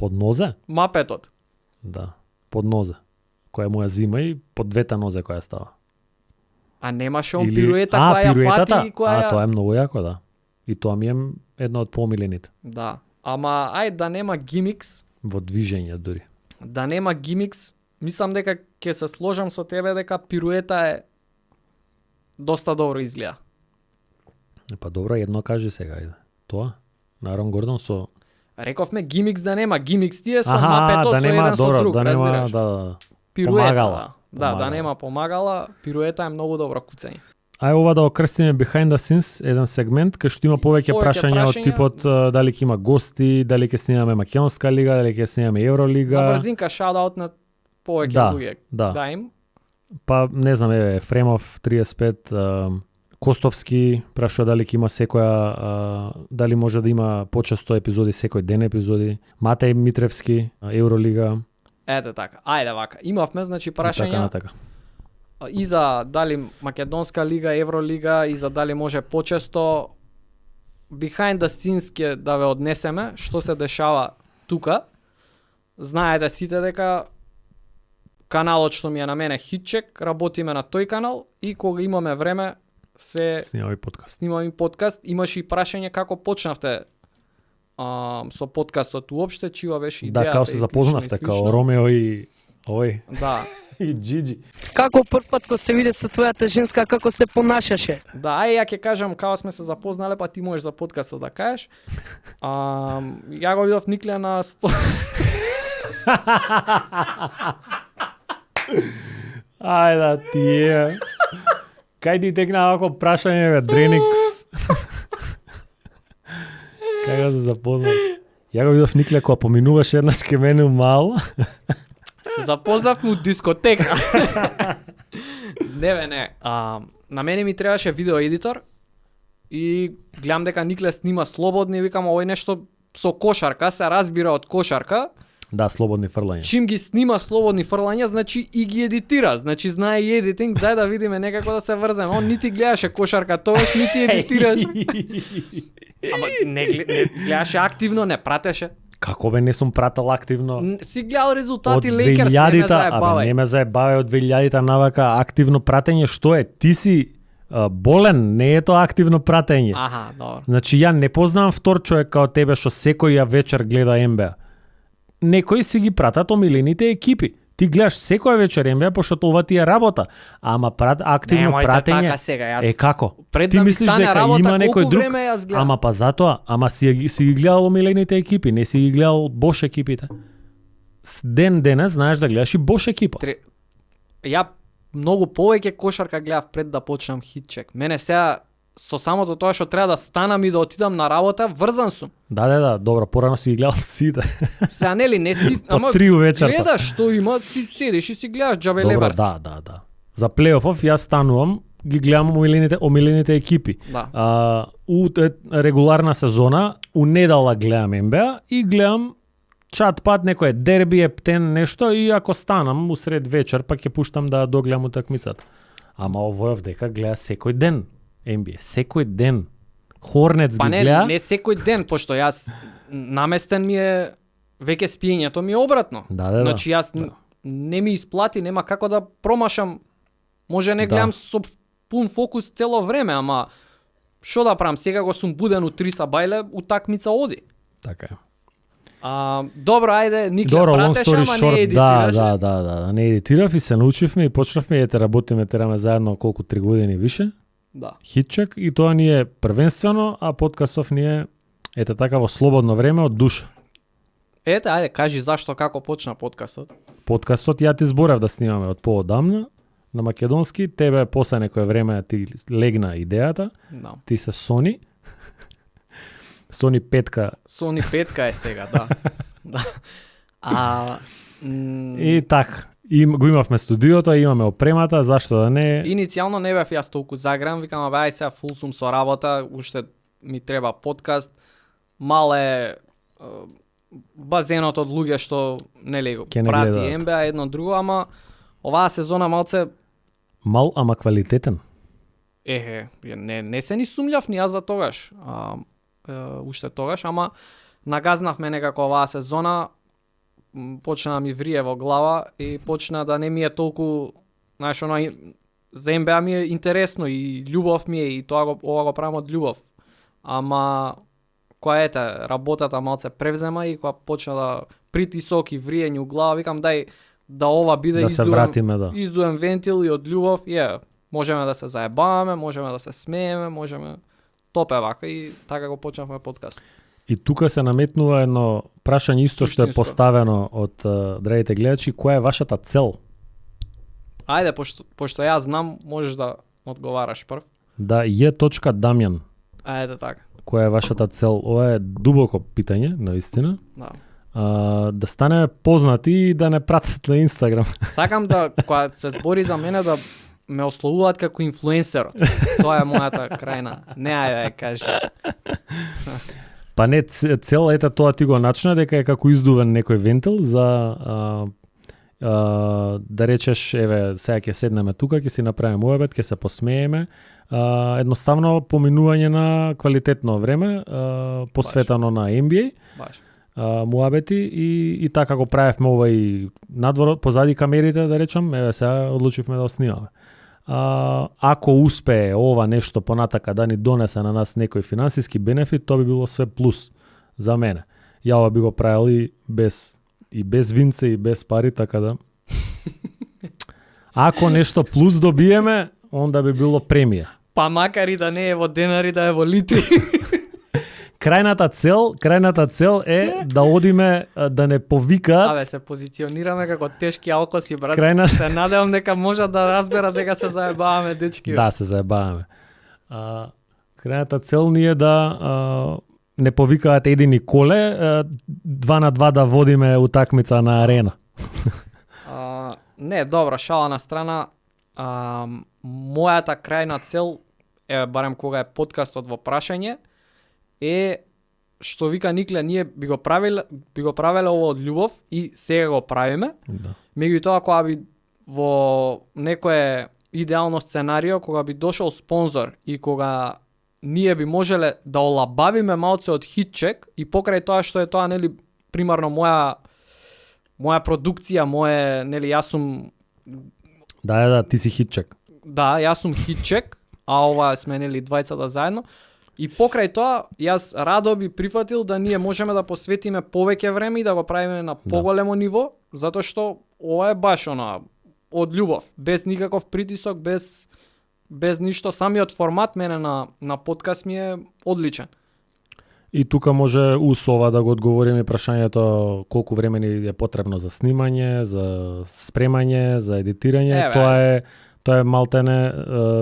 под нозе? Мапетот. Да. Под нозе, која му ја зима и под двете нозе која става. А немаше он пируета која ја фати и која... тоа е многу јако, да. И тоа ми е една од помилените. Да. Ама ајде да нема гимикс, Во движење дури. да нема гимикс, мислам дека ќе се сложам со тебе дека пируета е доста добро изгледа. Па добро, едно кажи сега, ајде. Тоа? На Арон Гордон со... Рековме гимикс да нема, гимикс ти е со Аха, мапетот да со нема, еден добро, со друг, да нема, разбираш? да. Пируета, помагала. да, Помагала. нема помагала, пируета е многу добро куцање. Ај ова да окрстиме behind the scenes, еден сегмент кај што има повеќе прашања од прашања. типот дали ќе има гости, дали ќе снимаме Македонска лига, дали ќе снимаме Евролига. На брзинка шаут на повеќе Да, луѓе. да. Да им. Па не знам, Ефремов 35, Костовски прашува дали ќе има секоја, дали може да има почесто епизоди, секој ден епизоди. Матеј Митревски, Евролига. Ете така. Ајде вака. Имавме значи И така прашања натака. и за дали Македонска лига, Евролига и за дали може почесто behind the scenes ќе да ве однесеме што се дешава тука. Знаете сите дека каналот што ми е на мене Хитчек, работиме на тој канал и кога имаме време се Снимаме подкаст. снимаме подкаст. Имаше и прашање како почнавте со подкастот уопште, чија беше идејата. Да, као се и запознавте, слично. као Ромео и овој Да. и Джиджи. Како прв пат кога се виде со твојата женска, како се понашаше? Да, ај ја ќе кажам како сме се запознале, па ти можеш за подкастот да кажеш. Ја го видов Никле на Ајде тие. Кај ти текна овако прашање, бе, Дреникс? Кај го се запознав? Ја го видов Никле кога поминуваше еднаш ке мене мал. се запознавме у дискотека. Не бе, не. На мене ми требаше видеоедитор и гледам дека Никле снима слободно и викам овој нешто со кошарка, се разбира од кошарка. Да, слободни фрлања. Чим ги снима слободни фрлања, значи и ги едитира, значи знае и едитинг, дај да видиме некако да се врземе. Он нити гледаше кошарка, тоаш нити едитираш. Ама не гледаше активно, не пратеше. Како бе, не сум прател активно. Си гледал резултати Од Лейкерс, не ме 2000-та, заебавај. не ме заебавај од 2000-та навака активно пратење, што е? Ти си болен, не е тоа активно пратење. Аха, добро. Значи ја не познавам втор човек као тебе што секој ја вечер гледа НБА. Некои си ги пратат омилените екипи. Ти гледаш секоја вечер НБА пошто ова ти е работа. Ама активно Немојте пратење така сега, јас е како? пред Ти да ми мислиш стане дека работа, има некој колку друг? време јас гледам? Ама па затоа, си ги гледал омилените екипи, не си ги гледал Бош екипите. Ден денес знаеш да гледаш и Бош екипа. Ја многу повеќе кошарка гледав пред да почнам Хитчек. Мене сега со самото тоа што треба да станам и да отидам на работа, врзан сум. Да, добро, порано си ги гледал сите. Сега нели не си, По ама 3 увечерта. гледаш што има, си седиш и си гледаш џабе Добро, лебарски. да. За плейофов јас станувам, ги гледам омилените екипи. Да. У регуларна сезона, у недела гледам НБА и гледам чат пат некој дерби, ептен нешто и ако станам усред вечер па ќе пуштам да догледам утакмицата. Ама овој дека гледа секој ден NBA, секој ден. Хорнец Па ги не, гледа. не секој ден, пошто јас наместен ми е веќе спиењето ми е обратно. Да. Значи јас не ми исплати, нема како да промашам. Може не гледам со пун фокус цело време, ама што да правам, сега го сум буден у 3 сабајле, утакмица оди. Така е. Добро, ајде, Никле Добро, long пратеше, story ама не short, едитираше. да, не едитирав и се научивме и почнавме и работиме тераме заедно колку 3 години више. Да. Хитчек и тоа ни е првенствено, а подкастов ни е ете така во слободно време од душа. Ете, ајде, кажи зашто, како почна подкастот. Подкастот ја ти зборев да снимаме од поодамна на македонски, тебе после некое време ти легна идејата, Да. ти се Сони. Сони 5-ка. Сони 5 е сега, да. Да. И така, го имавме студиото, имаме опремата, зашто да не? Иницијално не бев јас толку загран, викам, ај сега фул сум со работа, уште ми треба подкаст. Мал е базенот од луѓе што нели Ке не прати гледаат. НБА едно друго, ама оваа сезона малце Мал, ама квалитетен. не се ни сумљав ни јас за тогаш. Уште тогаш, ама нагазнавме некако оваа сезона, почна да ми врие во глава и почна да не ми е толку, знаеш, за НБА ми е интересно и љубов ми е и ова го правам од љубов. Ама кога работата малце превзема и кога почна да притисок и вриење у глава, викам дај да ова биде Да се вратиме, да. издуем вентил и од љубов, можеме да се заебаваме, можеме да се смееме, можеме топе вака и така го почнавме подкаст. И тука се наметнува едно прашање исто што е Суштинско. поставено од драгите гледачи, која е вашата цел? Ајде, пошто јас знам, можеш да одговараш прв. Да, Дамјан, Ајде така. која е вашата цел? Ова е дубоко питање, наистина. Да. Да станеме познати и да не пратат на Инстаграм. Сакам да, кога се збори за мене, да ме ословуваат како инфлуенсерот. Тоа е мојата крајна. Не ајде да ја кажи. Па не, цел, ете тоа ти го начина, дека е како издувен некој вентил за да речеш, еве, сега ќе седнеме тука, ќе си направиме муабет, ќе се посмееме. Едноставно поминување на квалитетно време, посветено на NBA. Баш. Муабети и така го правевме ова и надвор, позади камерите, да речам, еве сега одлучивме да снимаме. Ако успее ова нешто понатака да ни донесе на нас некој финансиски бенефит, тоа би било све плюс за мене. Ја ова би го правил и без винце и без пари, така да. Ако нешто плюс добиеме, онда би било премија. Па макар и да не е во денари, да е во литри. Крајната цел е да одиме, да не повикаат. Абе, се позиционираме како тешки алкоси, брат. Крајна- Се надевам дека можат да разберат дека се заебаваме, дечки. Да, се заебаваме. Крајната цел ни е да не повикаат едини коле, 2 на 2 да водиме утакмица на арена. Не, добро, шала на страна. Мојата крајна цел, барем кога е подкастот во прашање, е што вика Никле, ние би го правеле ова од љубов и сега го правиме. Да. Меѓутоа, кога би во некое идеално сценарио, кога би дошол спонзор и кога ние би можеле да олабавиме малце од хитчек и покрај тоа што е тоа, нели, примарно моја продукција, нели, јас сум Да, ти си хитчек. Да, јас сум хитчек, а ова сме, нели, двајцата заедно. И покрај тоа, јас радо би прифатил да ние можеме да посветиме повеќе време и да го правиме на поголемо ниво, затоа што ова е баш од љубов, без никаков притисок, без ништо. Самиот формат мене на подкаст ми е одличен. И тука може ова да го одговориме прашањето колку време ни е потребно за снимање, за спремање, за едитирање. Тоа е малтене,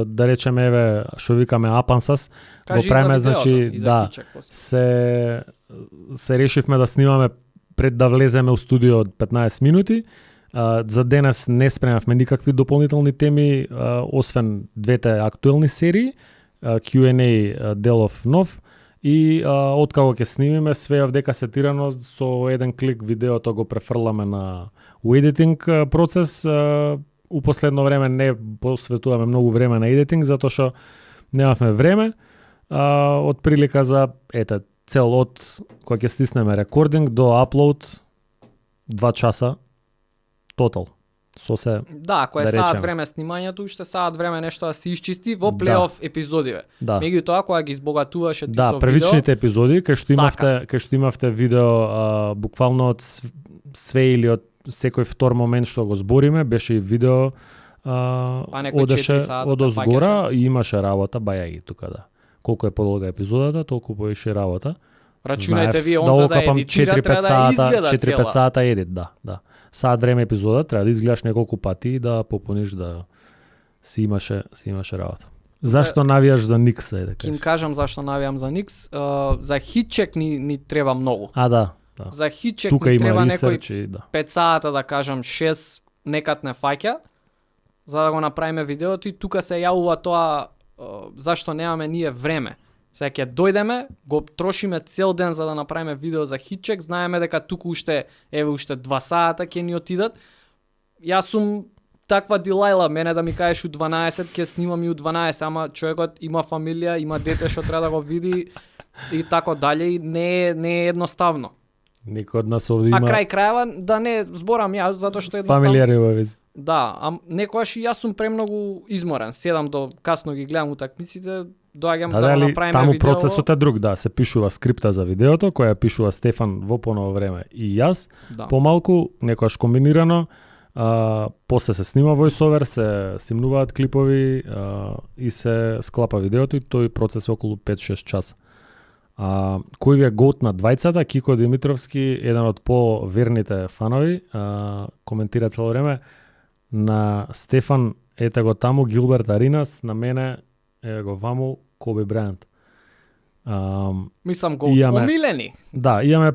да речеме, еве, што викаме апансас, го правиме, значи, да, се решивме да снимаме пред да влеземе у студио од 15 минути. За денес не спремавме никакви дополнителни теми, освен двете актуелни серии, Q&A делов нов, и откако ќе снимиме, све дека сетирано, со еден клик видеото го префрламе на едитинг процес. У последно време не посветуваме многу време на едитинг, затоа што немавме време. Од прилика за цел од кога ќе стиснеме рекординг до аплоуд 2 часа тотал. Со се, да, ако е саат време снимањето, уште саат време нешто да се исчисти во плейоф епизодиве. Да. Меѓутоа, кога ги избогатуваше ти со видео... Да, првичните епизоди, кај што имавте видео буквално од све или од секој втор момент што го збориме, беше и видео одеше од озгора и имаше работа, бајаги тука, да. Колку е подолга епизодата, толку поише работа. Рачунајте вие он за да едитира, треба да изгледа 4-5 сата едит, да. Саат време епизода, треба да изгледаш неколку пати и да попуниш, да си имаше работа. Зашто навијаш за Никс, да кажеш? Ким кажам зашто навијам за Никс, за хитчек ни треба многу. Да. За хитчек тука ни има треба некој 5 сата, да кажам 6, некад не фаќа, за да го направиме видеото и тука се јавува тоа зашто немаме ние време. Сега ќе дојдеме, го трошиме цел ден за да направиме видео за хитчек, знаеме дека туку уште 2 сата ќе ни отидат. Јас сум таква дилајла, мене да ми кажеш у 12 ќе снимам и у 12, ама човекот има фамилија, има дете што треба да го види и тако дале, и не е едноставно. Некој од нас овде има... А крај крајава да не зборам јас, затоа што едноставно... Фамилијари во вези. Да, некогаш и јас сум премногу изморен. Седам до касно ги гледам утакмиците, доаѓам Да, да го али направиме таму видео. процесот е друг, да, се пишува скрипта за видеото, која пишува Стефан во поново време и јас, Да. помалку, некојаш комбинирано, после се снима voiceover, се снимнуваат клипови и се склапа видеото и тој процес е околу 5-6 часа. Кој ви е гоут на двајцата? Кико Димитровски, еден од поверните фанови, коментира цело време на Стефан, ете го таму, Гилберт Аринас, на мене е го ваму, Коби Брајант. Мислам го имаме- омилени. Да, имаме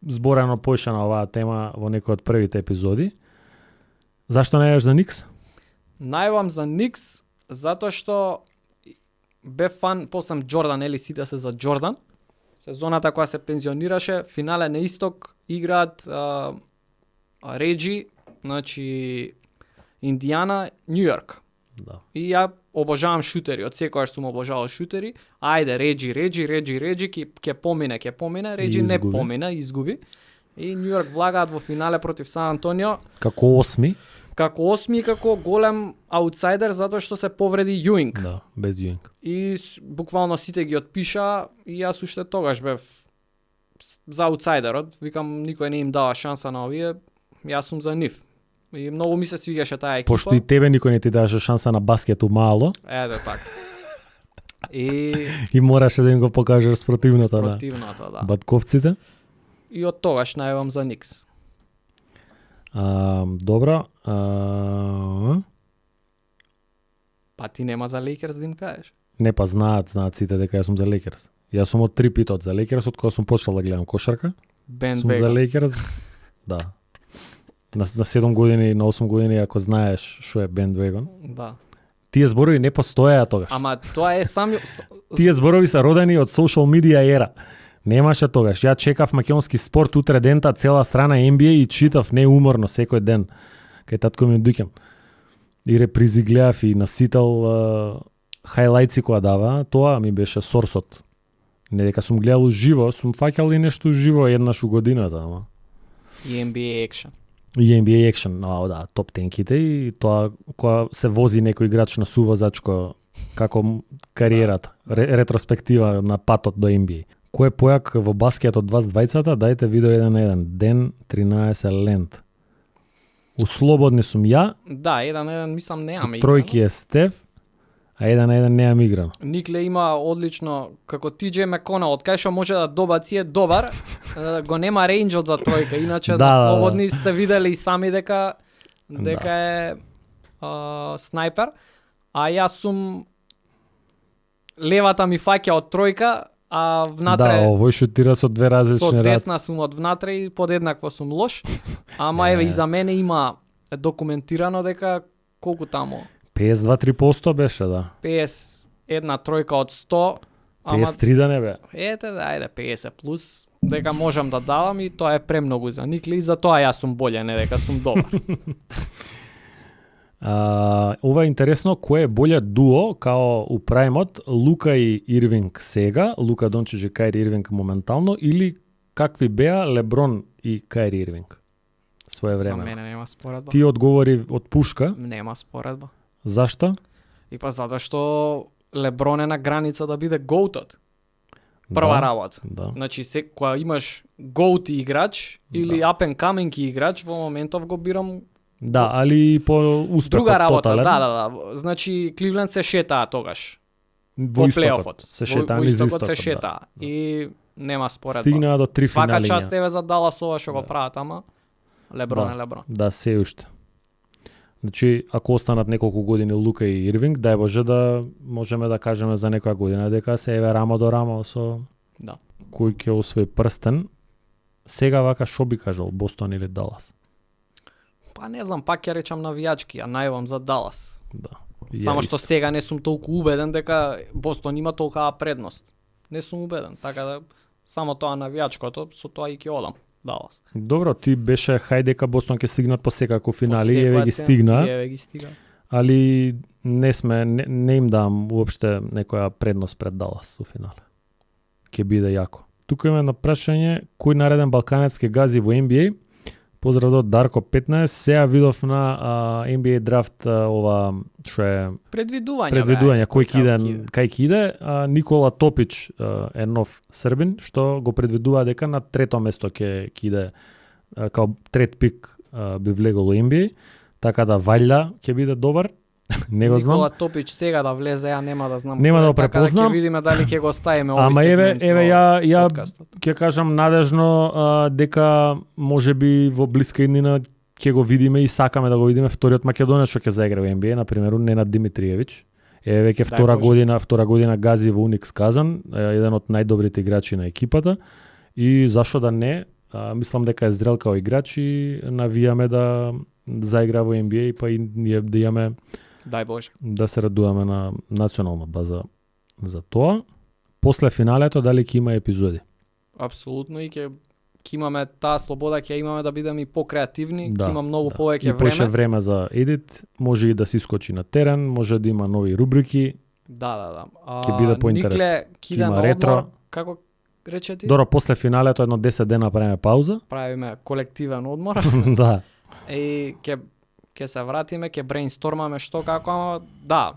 зборено поише на оваа тема во некои од првите епизоди. Зашто не еш за Никс? Најавам за Никс затоа што бев фан, посам Џордан, ели сите се за Џордан. Сезоната која се пензионираше, финале на исток играат Реджи, значи Индијана, Њу Јорк. Да. И ја обожавам шутери, од секогаш сум обожавал шутери. Ајде, Реджи, ќе помине, Реджи не изгуби. помина, изгуби. И Њу Јорк влагаат во финале против Сан Антонио, Како осми? како осми и како голем аутсайдер затоа што се повреди Јуинг. Да, без Јуинг. И буквално сите ги отпиша и јас уште тогаш бев за аутсайдерот. Викам, никој не им дава шанса на овие, јас сум за нив. И многу ми се свигаше таа екипа. Пошто и тебе никој не ти даваше шанса на баскету мало Еде така. И и мораше да им го покажеш спротивното на спротивното, да. батковците. И од тогаш најавам за Никс. Добро. Па ти нема за Лейкерс да им кажеш. Не, па знаат сите дека јас сум за Лейкерс. Јас сум од 3 питот за Лейкерс, од кога сум почнал да гледам кошарка. Бен Сум за Лейкерс. Да. На 7 години, на 8 години, ако знаеш што е бендвегон. Да. Тие зборови не постоеа тогаш. Ама тоа е сами... Тие зборови се родени од social media ера. Немаше тогаш. Ја чекав македонски спорт утре дента, цела страна NBA и читав неуморно секој ден. Кај татко ми доаѓам. И репризи гледав и насител хайлајци која дава. Тоа ми беше сорсот. Не дека сум гледал уживо, сум фаќал и нешто уживо еднаш у годината, ама. И NBA екшен. И NBA Action, да, топ тенките и тоа кога се вози некој играч на сувозачко како кариерата, ретроспектива на патот до NBA. Кој е појак во баскет од вас двајцата? Дајте видео 1 на 1. Ден 13 Лент. У слободни сум ја, Да, 1-1 мислам неаме тројки е Стеф, а 1 на 1 неам играно. Никле има одлично, како TJ Мекона, од кај што може да добаци е добар, го нема рейнџот за тројка, иначе Да, на да, слободни сте видели и сами дека е снайпер, а јас сум левата ми фаќа од тројка, а внатре Да, овој шутира со две различни со раци. десна сум од внатре и подеднакво сум лош, ама еве и за мене има документирано дека колку таму 52-3% беше, да. 51 тројка од 100, ама 53 да не бе. ете, да, ајде 50 плюс, дека можам да давам и тоа е премногу за Никли и затоа јас сум боле, не дека сум добар. Ова е интересно, кој е боле дуо као у праимот, Лука и Ирвинг сега, Лука Дончич и Кајри Ирвинг моментално, или какви беа Леброн и Кајри Ирвинг свое За време? мене нема споредба. Ти одговори од пушка, Нема споредба. зашто? И па затоа што Леброн е на граница да биде гоутот. Прва Да, работа. Да. Значи, кога имаш гоут играч или up and coming играч, во моментов го бирам Да, али по успехот друга работа. тотален, Да. Значи, Кливленд се шетаа тогаш. во Во истокот, плейофот. се шетаа во низ истокот истокот, се шетаа. да. И нема споредба. Стигнаа до 3 Свака финали. част еве за Далас ова што го Да. прават, ама Леброн Да. е Леброн. Да, се уште. Значи, ако останат неколку години Лука и Ирвинг, дај Боже да можеме да кажеме за некоја година дека се еве рамо до рамо со Да. кој ќе освои прстен. Сега вака што би кажал, Бостон или Далас? Па не знам, пак ќе речам навијачки, а најавам за Далас. Да. Само Ја што исто. сега не сум толку убеден дека Бостон има толкава предност. Не сум убеден, така да само тоа навијачкото, со тоа и ќе одам Далас. Добро, ти беше хај дека Бостон ќе стигнат по секако финали, По еве секоја ги цена, стигна, и еве ги стига. али не им дам уопште некоја предност пред Далас у финале. Ќе биде јако. Тука има едно прашање, кој нареден балканец ќе гази во NBA? Поздрав до Дарко 15. Сега видов на NBA драфт ова што е Предвидување кој кај иде. Никола Топич е нов србин што го предвидува дека на трето место ќе иде као трет пик би влегол во NBA, така да вајда ќе биде добар. Не го знам. Никола Топич сега да влезе, ја нема да знам. Нема да го така препознам. Да ќе видиме дали ќе го ставиме овој Ама сегмент. еве ја подкастот. ќе кажам надежно дека можеби во блиска иднина ќе го видиме и сакаме да го видиме вториот македонец што ќе заигра во NBA, на пример Ненад Димитриевиќ. Еве ќе втора година гази во Уникс Казан, еден од најдобрите играчи на екипата и зашто да не, мислам дека е зрел као играч и навијаме да заигра во NBA па и ние да имаме Дај Боже. да се радуваме на национална база за тоа. После финалето дали ќе има епизоди? Апсолутно и ќе имаме таа слобода, ќе имаме да бидеме и покреативни, Да, ќе има многу да. повеќе И поише време. време за едит, може и да се искочи на терен, може да има нови рубрики. Да. Ќе биде поинтересно. Никле Ќе киде има на ретро. одмор, како рече ти? Добро, после финалето едно 10 дена правиме пауза. Правиме колективен одмор Да. и ќе се вратиме, ќе брейнстормаме што како, ама да,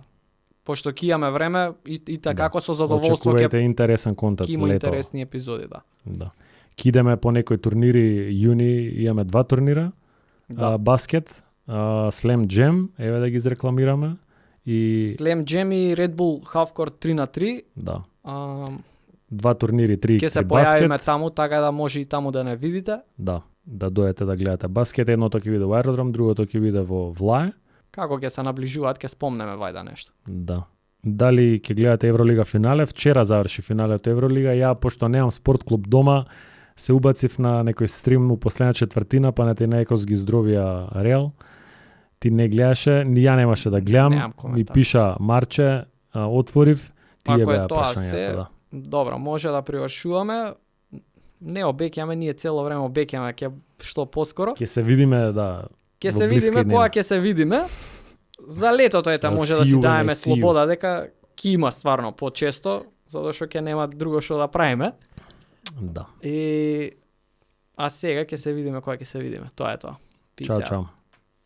пошто ќе имаме време и така како со задоволство Очекувајте ќе интересен контент има лето. интересни епизоди, да. Да. Ки идеме по некои турнири, јуни имаме 2 турнира. Да. Баскет, Slam Jam, еве да ги изрекламираме. И Slam Jam и Red Bull Half Court 3-3. да, А, 2 турнири, 3x3 ќе се баскет. појавиме таму, така да може и таму да не видите. Да дојдете да гледате баскет, едното ќе биде во аеродром, другото ќе биде во Влае. Како ќе се наближуваат, ќе спомнеме вајда нешто. Да. Дали ќе гледате Евролига финале? Вчера заврши финалето Евролига. Ја, пошто немам спорт клуб дома, се убацив на некој стрим у последна четвртина, па на те некој ги здровија Реал. Ти не гледаше, ни ја немаше да гледам. Немам коментар. Ми пиша Марче, отворив, тие Ако е беа тоа прашањата. се, Да. добро, може да привршуваме. Не обеќаме, ние цело време обеќаме ќе што поскоро. Ќе се видиме, да. Ќе во се блиска видиме иднина. кога ќе се видиме. За летото ете Да, може да си сију, даеме не, сију. слобода дека ќе има стварно почесто, затоа што ќе нема друго што да правиме. Да. И сега ќе се видиме кога ќе се видиме. Тоа е тоа. Peace Чао, out. чао.